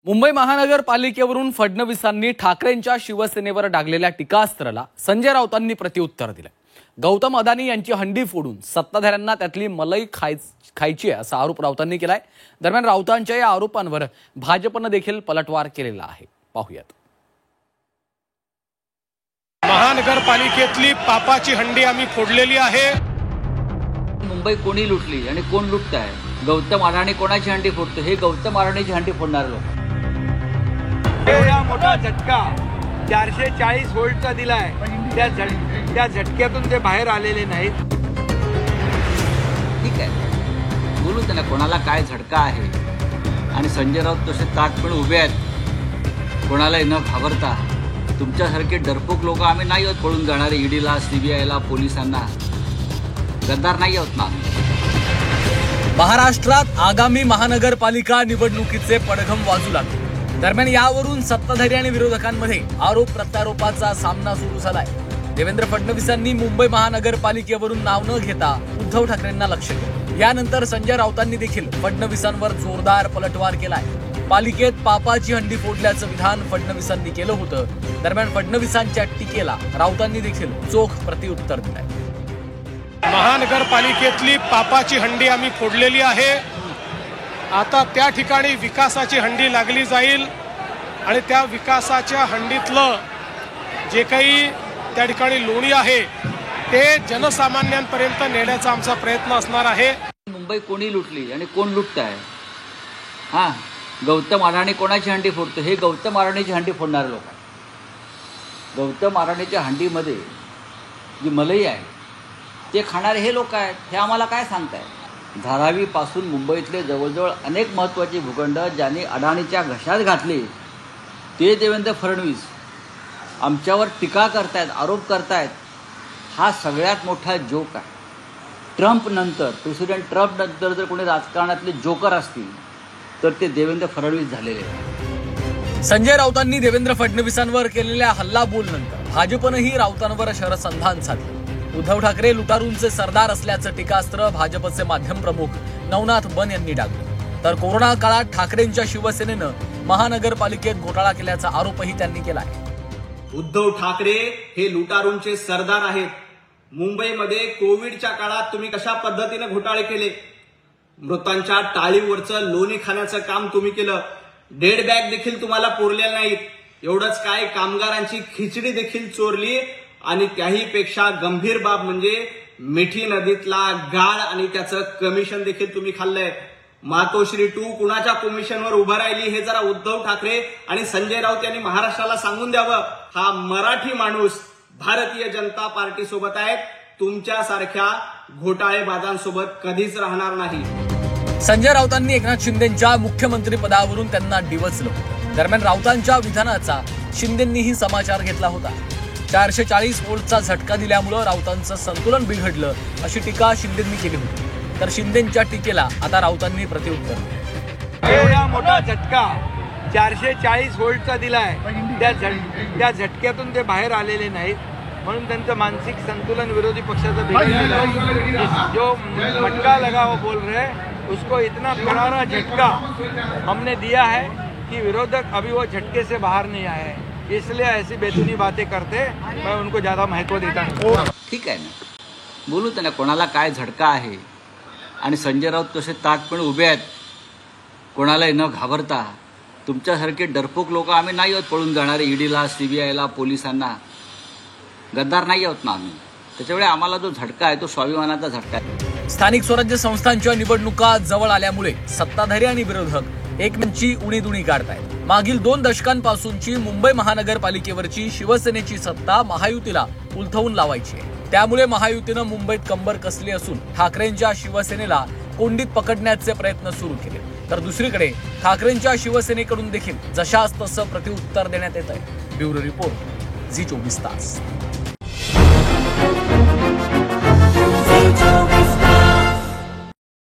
मुंबई महानगरपालिकेवरून फडणवीसांनी ठाकरेंच्या शिवसेनेवर डागलेल्या टीकास्त्राला संजय राऊतांनी प्रत्युत्तर दिलं। गौतम अदानी यांची हंडी फोडून सत्ताधाऱ्यांना त्यातली मलाई खायची आहे असा आरोप राऊतांनी केलाय। दरम्यान राऊतांच्या या आरोपांवर भाजपने देखील पलटवार केलेला आहे। पाहूयात। महानगरपालिकेतली पापाची हंडी आम्ही फोडलेली आहे। मुंबई कोणी लुटली आणि कोण लुटताय? गौतम अदानी कोणाची हंडी फोडतो? हे गौतम अदानीची हंडी फोडणारे लोक। एवढा मोठा झटका 440 व्होल्टचा दिलाय, त्या झटक्यातून ते बाहेर आलेले नाहीत। ठीक आहे, बोलू त्यांना कोणाला काय झटका आहे। आणि संजय राऊत तसे ताटपणे उभे आहेत, कोणालाही न घाबरता। तुमच्यासारखे डरपोक लोक आम्ही नाही आहोत पळून जाणारे ईडीला, सीबीआयला, पोलिसांना। गद्दार नाही आहोत ना। महाराष्ट्रात आगामी महानगरपालिका निवडणुकीचे पडघम वाजू लागले। दरम्यान यावरून सत्ताधारी आणि विरोधकांमध्ये आरोप प्रत्यारोपाचा सामना सुरू झालाय। देवेंद्र फडणवीसांनी मुंबई महानगरपालिकेवरून नाव न घेता उद्धव ठाकरेंना लक्ष्य केलं। यानंतर संजय राऊतांनी देखील फडणवीसांवर जोरदार पलटवार केलाय। पालिकेत पापाची हंडी फोडल्याचं विधान फडणवीसांनी केलं होतं। दरम्यान फडणवीसांच्या टीकेला राऊतांनी देखील चोख प्रत्युत्तर दिलंय। महानगरपालिकेतली पापाची हंडी आम्ही फोडलेली आहे। आता त्या ठिकाणी विकासाची हंडी लागली जाईल आणि त्या विकासाच्या हंडीतलं जे काही त्या ठिकाणी लोणी आहे ते जनसामान्यांपर्यंत नेण्याचा आमचा प्रयत्न असणार आहे। मुंबई कोणी लुटली आणि कोण लुटताय? गौतम अदानी कोणाची हंडी फोडतो? हे गौतम अदानीची हंडी फोडणारे लोक। गौतम अदानीच्या हंडीमध्ये जी मलाई आहे ते खाणारे हे लोक आहेत। हे आम्हाला काय सांगताय? धारावीपासून मुंबईतले जवळजवळ अनेक महत्त्वाचे भूखंड ज्यांनी अडाणीच्या घशात घातले ते देवेंद्र फडणवीस आमच्यावर टीका करतायत, आरोप करतायत। हा सगळ्यात मोठा जोक आहे। प्रेसिडेंट ट्रम्प नंतर जर कोणी राजकारणातले जोकर असतील तर ते देवेंद्र फडणवीस झालेले आहेत। संजय राऊतांनी देवेंद्र फडणवीसांवर केलेल्या हल्लाबोलनंतर भाजपनेही राऊतांवर शरसंधान साधले। उद्धव ठाकरे लुटारूंचे सरदार असल्याचं टीकास्त्र भाजपचे माध्यम प्रमुख नवनाथ बन यांनी डागलं। तर कोरोना काळात ठाकरेंच्या शिवसेनेनं महानगरपालिकेत घोटाळा केल्याचा आरोपही त्यांनी केला आहे। उद्धव ठाकरे हे लुटारूंचे सरदार आहेत। मुंबईमध्ये कोविडच्या काळात तुम्ही कशा पद्धतीने घोटाळे केले? मृतांच्या टाळीवरचं लोणी खाण्याचं काम तुम्ही केलं। डेड बॅग देखील तुम्हाला पुरलेल्या नाहीत। एवढंच काय, कामगारांची खिचडी देखील चोरली। आणि त्याही पेक्षा गंभीर बाब म्हणजे मिठी नदीतला गाळ आणि त्याचं कमिशन देखील तुम्ही खाल्लंय। मातोश्री 2 कुणाच्या कमिशनवर उभं राहिली हे जरा उद्धव ठाकरे आणि संजय राऊत यांनी महाराष्ट्राला सांगून द्यावं। हा मराठी माणूस भारतीय जनता पार्टी सोबत आहे, तुमच्यासारख्या घोटाळेबाजांसोबत कधीच राहणार नाही। संजय राऊतांनी एकनाथ शिंदेंच्या मुख्यमंत्री पदावरून त्यांना डिवचलं। दरम्यान राऊतांच्या विधानाचा शिंदेंनीही समाचार घेतला होता। 440 व्होल्टचा झटका दिल्यामुळे राऊतांचं संतुलन बिघडलं अशी टीका शिंदेंनी केली होती। तर शिंदेंच्या टीकेला आता राऊतांनी प्रत्युत्तर दिलं। एवढा मोठा झटका 440 व्होल्टचा दिलाय, त्या झटक्यातून ते बाहेर आलेले नाहीत। म्हणून त्यांचं मानसिक संतुलन विरोधी पक्षाचं बिघडलेलं। जो मटका लगा वो बोल रहे, उसको इतना करारा झटका हमने दिया है कि विरोधक अभी वो झटके से बाहर नहीं आए हैं। इसलिए ऐसी बेतुनी बातें करते, मैं उनको ज्यादा महत्व देता हूँ। ठीक आहे ना, बोलू त्यांना कोणाला काय झटका आहे। आणि संजय राऊत तसे ताटपणे उभे आहेत, कोणालाही न घाबरता। तुमच्यासारखे डरपोक लोक आम्ही नाही आहोत पळून जाणारे ईडीला, सीबीआयला, पोलिसांना। गद्दार नाही आहोत ना आम्ही। त्याच्यामुळे आम्हाला जो झटका आहे तो स्वाभिमानाचा झटका आहे। स्थानिक स्वराज्य संस्थांच्या निवडणुका जवळ आल्यामुळे सत्ताधारी आणि विरोधक एकमेकांची उणीधुणी काढतायत। मागील 2 दशकांपासूनची मुंबई महानगरपालिकेवरची शिवसेनेची सत्ता महायुतीला उलथवून लावायची आहे। त्यामुळे महायुतीनं मुंबईत कंबर कसली असून ठाकरेंच्या शिवसेनेला कोंडीत पकडण्याचे प्रयत्न सुरू केले। तर दुसरीकडे ठाकरेंच्या शिवसेनेकडून देखील जशास तसं प्रत्युत्तर देण्यात येत आहे। ब्युरो रिपोर्ट, झी 24 तास।